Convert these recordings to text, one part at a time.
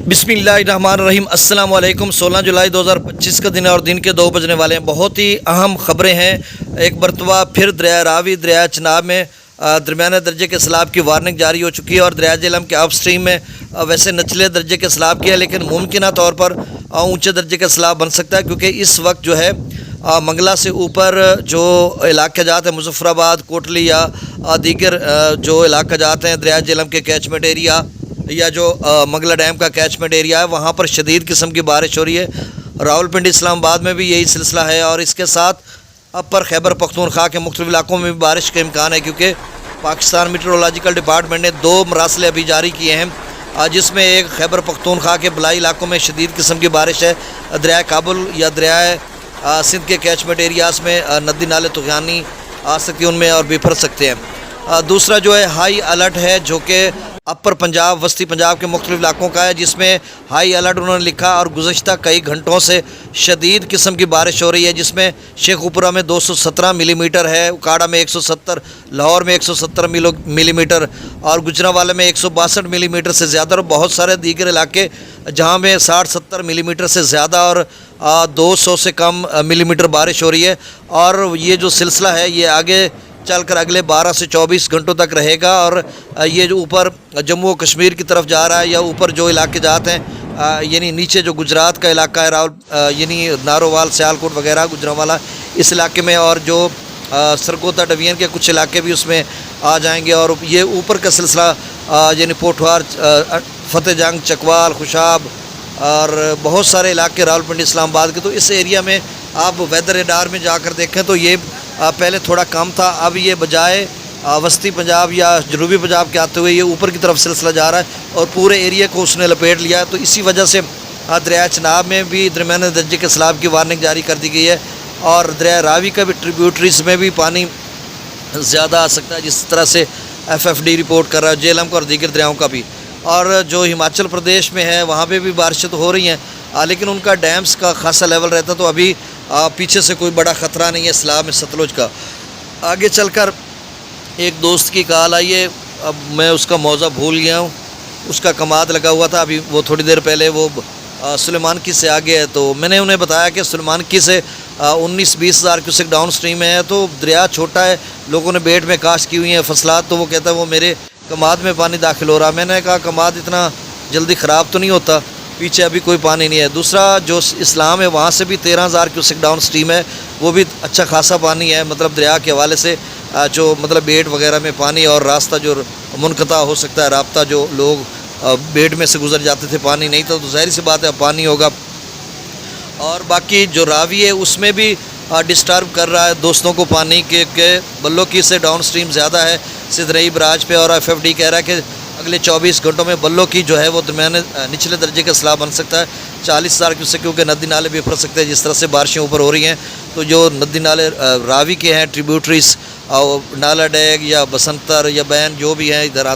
बिस्मिल्लाहिर्रहमानिर्रहीम अस्सलाम वालेकुम। 16 जुलाई 2025 का दिन है और दिन के 2 बजने वाले हैं। बहुत ही अहम ख़बरें हैं। एक मरतबा फिर दरिया रावी दरिया चनाब में दरमियाने दर्जे के सैलाब की वार्निंग जारी हो चुकी है और दरिया झेलम के अप स्ट्रीम में वैसे निचले दर्जे के सैलाब की है, लेकिन मुमकिन तौर पर ऊँचे दर्जे का सैलाब बन सकता है, क्योंकि इस वक्त जो है मंगला से ऊपर जो इलाके जाते हैं मुजफ्फराबाद, कोटली या दीगर जो इलाके जाते हैं दरिया झेलम के कैचमेंट एरिया या जो मंगला डैम का कैचमेंट एरिया है, वहाँ पर शदीद किस्म की बारिश हो रही है। रावलपिंडी इस्लामाबाद में भी यही सिलसिला है और इसके साथ अपर खैबर पख्तूनख्वा के मुख्तलिफ इलाकों में भी बारिश का इम्कान है, क्योंकि पाकिस्तान मीटरोलॉजिकल डिपार्टमेंट ने 2 मरासले अभी जारी किए हैं, जिसमें एक खैबर पख्तूनख्वा के बलाई इलाकों में शदीद किस्म की बारिश है। दरिया काबुल या दरिया सिंध के कैचमेंट एरियाज़ में नदी नाले तुग़यानी आ सकती हैं, उनमें और बिफर सकते हैं। दूसरा जो है हाई अलर्ट है, जो कि अपर पंजाब वस्ती पंजाब के मुख्तलिफ इलाकों का है, जिसमें हाई अलर्ट उन्होंने लिखा और गुज़श्ता कई घंटों से शदीद किस्म की बारिश हो रही है, जिसमें शेखुपुरा में 217 मिलीमीटर है, उकाड़ा में 170, लाहौर में 170 मिलीमीटर और गुजरांवाला में 162 मिलीमीटर से ज़्यादा और बहुत सारे दीगर इलाके जहाँ में 60-70 मिलीमीटर से ज़्यादा और 200 से कम मिलीमीटर बारिश हो रही है। और ये जो सिलसिला है ये आगे चलकर अगले 12 से 24 घंटों तक रहेगा और ये जो ऊपर जम्मू और कश्मीर की तरफ जा रहा है या ऊपर जो इलाके जाते हैं यानी नीचे जो गुजरात का इलाका है यानी नारोवाल, सियालकोट वगैरह, गुजरांवाला, इस इलाके में और जो सरगोदा डिवीज़न के कुछ इलाके भी उसमें आ जाएंगे। और ये ऊपर का सिलसिला यानी पोठवार, फतेह जंग, चकवाल, खुशाब और बहुत सारे इलाके रावलपिंडी इस्लामाबाद के, तो इस एरिया में आप वेदर रडार में जाकर देखें तो ये पहले थोड़ा कम था, अब ये बजाय वस्ती पंजाब या जनूबी पंजाब के आते हुए ये ऊपर की तरफ सिलसिला जा रहा है और पूरे एरिया को उसने लपेट लिया है। तो इसी वजह से दरिया चनाब में भी दरमियाने दर्जे के सैलाब की वार्निंग जारी कर दी गई है और दरिया रावी का भी ट्रिब्यूटरीज में भी पानी ज़्यादा आ सकता है, जिस तरह से FFD रिपोर्ट कर रहा है, झेलम का और दीगर दरियाओं का भी। और जो हिमाचल प्रदेश में है वहाँ पे भी बारिशें तो हो रही हैं, लेकिन उनका डैम्स का खासा लेवल रहता, तो अभी पीछे से कोई बड़ा ख़तरा नहीं है सैलाब में सतलुज का। आगे चलकर एक दोस्त की कॉल आई है, अब मैं उसका मौज़ा भूल गया हूँ, उसका कमाद लगा हुआ था, अभी वो थोड़ी देर पहले वो सुलेमान की से आगे है, तो मैंने उन्हें बताया कि सुलेमान की से 19-20 हज़ार क्यूसेक डाउन स्ट्रीम है, तो दरिया छोटा है, लोगों ने बेट में काश्त की हुई हैं फसलात, तो वो कहता है वो मेरे कमाद में पानी दाखिल हो रहा। मैंने कहा कमाद इतना जल्दी ख़राब तो नहीं होता, पीछे अभी कोई पानी नहीं है। दूसरा जो इस्लाम है वहाँ से भी 13,000 क्यूसेक डाउन स्ट्रीम है, वो भी अच्छा खासा पानी है, मतलब दरिया के हवाले से जो मतलब बेट वगैरह में पानी और रास्ता जो मुनक़ता हो सकता है, राब्ता जो लोग बेट में से गुजर जाते थे, पानी नहीं था, तो ज़ाहिर सी बात है पानी होगा। और बाकी जो रावी है उसमें भी डिस्टर्ब कर रहा है दोस्तों को पानी के बल्लो की से डाउन स्ट्रीम ज़्यादा है सिदरई बराज पे, और FFD कह रहा है कि अगले 24 घंटों में बल्लो की जो है वो दरमियाने निचले दर्जे का सैलाब बन सकता है 40,000 क्यूसेक, क्योंकि नदी नाले भी उभर सकते हैं जिस तरह से बारिशें ऊपर हो रही हैं। तो जो नदी नाले रावी के हैं ट्रिब्यूटरीज, नाला डैग या बसंतर या बैन जो भी हैं इधर,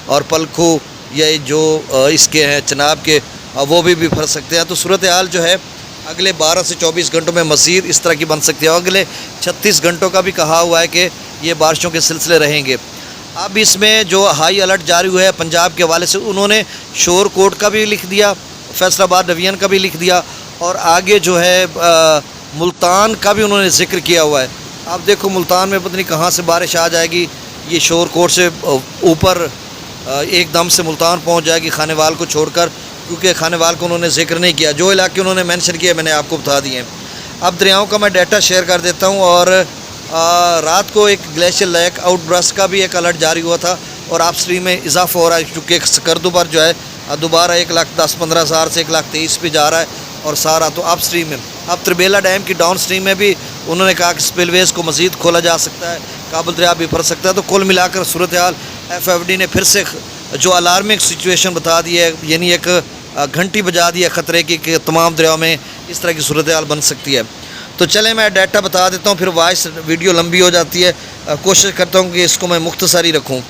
और पलखू या जो इसके हैं चनाब के, वो भी उभर सकते हैं। तो सूरत हाल जो है अगले 12 से 24 घंटों में मज़ीद इस तरह की बन सकती है। अगले 36 घंटों का भी कहा हुआ है कि ये बारिशों के सिलसिले रहेंगे। अब इसमें जो हाई अलर्ट जारी हुआ है पंजाब के हवाले से, उन्होंने शोर कोट का भी लिख दिया, फैसलाबाद डिवीज़न का भी लिख दिया, और आगे जो है मुल्तान का भी उन्होंने ज़िक्र किया हुआ है। आप देखो मुल्तान में पता नहीं कहाँ से बारिश आ जाएगी, ये शोर कोट से ऊपर एकदम से मुल्तान पहुँच जाएगी खानेवाल को छोड़कर, क्योंकि खानेवाल को उन्होंने ज़िक्र नहीं किया। जो इलाके उन्होंने मेंशन किया मैंने आपको बता दिए हैं। अब दरियाओं का मैं डाटा शेयर कर देता हूँ। और रात को एक ग्लेशियर लेक आउटब्रस्ट का भी एक अलर्ट जारी हुआ था और आप स्ट्रीम में इजाफा हो रहा है, क्योंकि सकरदुबर जो है दोबारा 1,10-15 हज़ार से 1,23,000 पे जा रहा है और सारा तो अप स्ट्रीम में। अब त्रिबेला डैम की डाउन स्ट्रीम में भी उन्होंने कहा कि स्पिलवेज़ को मज़ीद खोला जा सकता है, काबुल दरिया भी भर सकता है। तो कुल मिलाकर सूरत हाल FFD ने फिर से जो अलार्मिंग सिचुएशन बता दी है, यानी एक घंटी बजा दी है ख़तरे की कि तमाम दरियाओं में इस तरह की सूरत हाल बन सकती है। तो चलें मैं डाटा बता देता हूँ, फिर वॉइस वीडियो लंबी हो जाती है, कोशिश करता हूँ कि इसको मैं मुख्तसर ही रखूँ।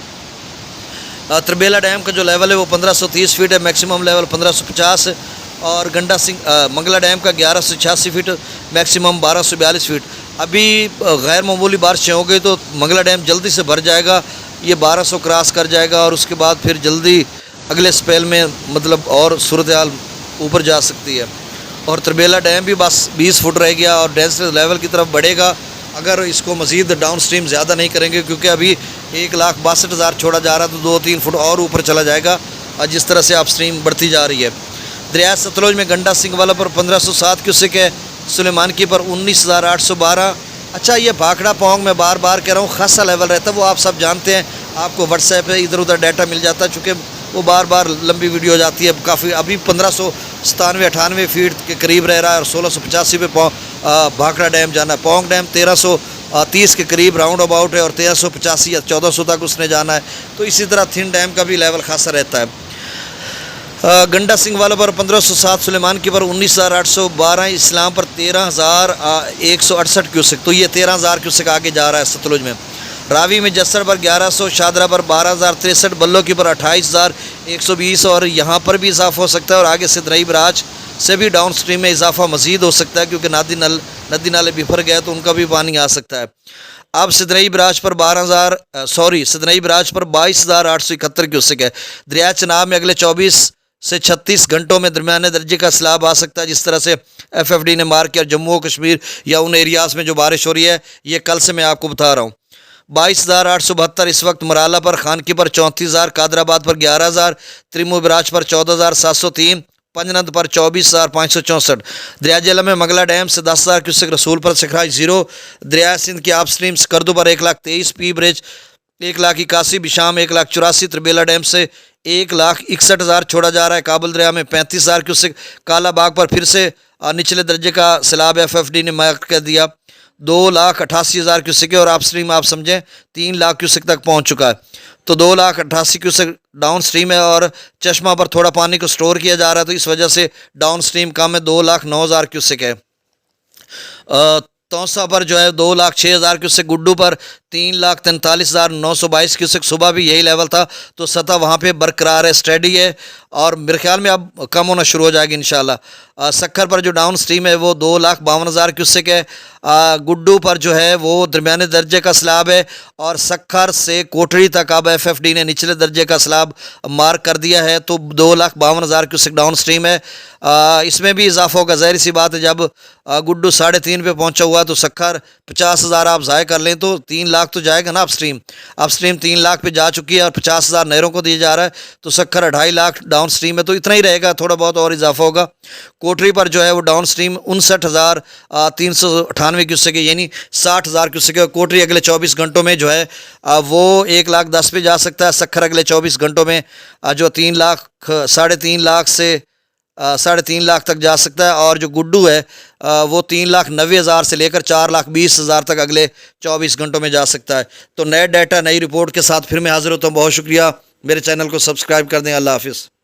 त्रिबेला डैम का जो लेवल है वो 1530 फीट है, मैक्सिमम लेवल 1550, और गंडा सिंह मंगला डैम का 1186 फीट, मैक्सिमम 1242 फीट। अभी गैर मामूली बारिशें हो गई तो मंगला डैम जल्दी से भर जाएगा, ये 1200 क्रॉस कर जाएगा और उसके बाद फिर जल्दी अगले स्पेल में मतलब और सूरत हाल ऊपर जा सकती है। और तरबेला डैम भी बस 20 फुट रह गया और डेंसनेस लेवल की तरफ बढ़ेगा अगर इसको मज़ीद डाउन स्ट्रीम ज़्यादा नहीं करेंगे, क्योंकि अभी 1,62,000 छोड़ा जा रहा है तो 2-3 फुट और ऊपर चला जाएगा जिस तरह से अप स्ट्रीम बढ़ती जा रही है। दरिया सतलुज में गंडा सिंह वाला पर 1507 क्यूसेक है, सुलेमान की पर 19,812। अच्छा, ये भाखड़ा पोंग में बार बार कह रहा हूँ खासा लेवल रहता है, वो आप सब जानते हैं, आपको व्हाट्सएप पे इधर उधर डाटा मिल जाता है, चूँकि वो बार बार लंबी वीडियो हो जाती है। काफ़ी अभी 1597-98 फीट के करीब रह रहा है और 1685 पे भाखड़ा डैम जाना है। पोंग डैम 1330 के करीब राउंड अबाउट है और 1385 या 1400 तक उसने जाना है। तो इसी तरह थिन डैम का भी लेवल खासा रहता है। गंडा सिंह वाला पर 1507, सुलेमान की पर 19,812, इस्लाम पर 13,168 क्यूसेक। तो ये 13,000 क्यूसेक आगे जा रहा है सतलुज में। रावी में जस्सर पर 1100, शादरा पर 12,063, बल्लो की पर 28,120 और यहाँ पर भी इजाफा हो सकता है और आगे से दरई बराज से भी डाउन स्ट्रीम में इजाफा मज़ीद हो सकता है, क्योंकि नदी नाले बिफर गए तो उनका भी पानी आ सकता है। अब सिदनई बराज पर 22,871 क्यूसेक है। दरिया चनाब में अगले 24 से 36 घंटों में दरमियाने दर्जे का सैलाब आ सकता है, जिस तरह से FFD ने मार्क किया। जम्मू और कश्मीर या उन एरियाज़ में जो बारिश हो रही है, ये कल से मैं आपको बता रहा हूँ। 22,872 इस वक्त मराला पर, खानकी पर 34,000, कादराबाद पर 11,000, त्रिमू बराज पर 14,703, पंजनंद पर 24,564। दरिया जेला में मंगला डैम से 10,000 क्यूसेक, रसूल पर सिखराई 0, दरिया सिंध की आप स्ट्रीम स्कर्दू पर 1,23,000, पी ब्रिज 1,81,000, बिशाम 1,84,000, त्रिबेला डैम से 1,61,000 छोड़ा जा रहा है। काबुल दरिया में 35,000 क्यूसेक, काला बाग पर फिर से निचले दर्जे का सैलाब FFD ने मार्क कर दिया 2,88,000 क्यूसेक और आप स्ट्रीम आप समझें 3 लाख क्यूसेक तक पहुंच चुका है। तो 2,88,000 क्यूसेक डाउन स्ट्रीम है और चश्मा पर थोड़ा पानी को स्टोर किया जा रहा है, तो इस वजह से डाउन स्ट्रीम कम है, 2,09,000 क्यूसेक है। तौसा पर जो है 2,06,000 क्यूसेक, गुड्डू पर 3,43,922 क्यूसेक, सुबह भी यही लेवल था, तो सतह वहाँ पे बरकरार है, स्टेडी है और मेरे ख्याल में अब कम होना शुरू हो जाएगी इंशाल्लाह। सखर पर जो डाउन स्ट्रीम है वो 2,52,000 क्यूसेक है। गुड्डू पर जो है वो दरमियाने दर्जे का सैलाब है और सखर से कोटड़ी तक अब FFD ने निचले दर्जे का सैलाब मार्क कर दिया है, तो 2,52,000 क्यूसेक डाउन स्ट्रीम है। इसमें भी इजाफा होगा, ज़ाहिर सी बात है, जब गुड्डू 3.5 पे पहुंचा हुआ तो सखर 50,000 आप ज़ाय कर लें तो 3 लाख तो जाएगा ना। अप स्ट्रीम 3 लाख पे जा चुकी है और 50,000 नहरों को दिया जा रहा है, तो सखर 2.5 लाख डाउन स्ट्रीम है, तो इतना ही रहेगा, थोड़ा बहुत और इजाफा होगा। कोटरी पर जो है वो डाउन स्ट्रीम 59,398 क्यूसेक है, यानी 60,000 क्यूसेक है। कोटरी अगले 24 घंटों में जो है वो 1,10,000 पे जा सकता है। सखर अगले 24 घंटों में जो 3 लाख 3.5 लाख से 3.5 लाख तक जा सकता है और जो गुड्डू है वो 3,90,000 से लेकर 4,20,000 तक अगले 24 घंटों में जा सकता है। तो नए डाटा नई रिपोर्ट के साथ फिर मैं हाजिर होता हूँ। बहुत शुक्रिया, मेरे चैनल को सब्सक्राइब कर दें। अल्लाह हाफिज़।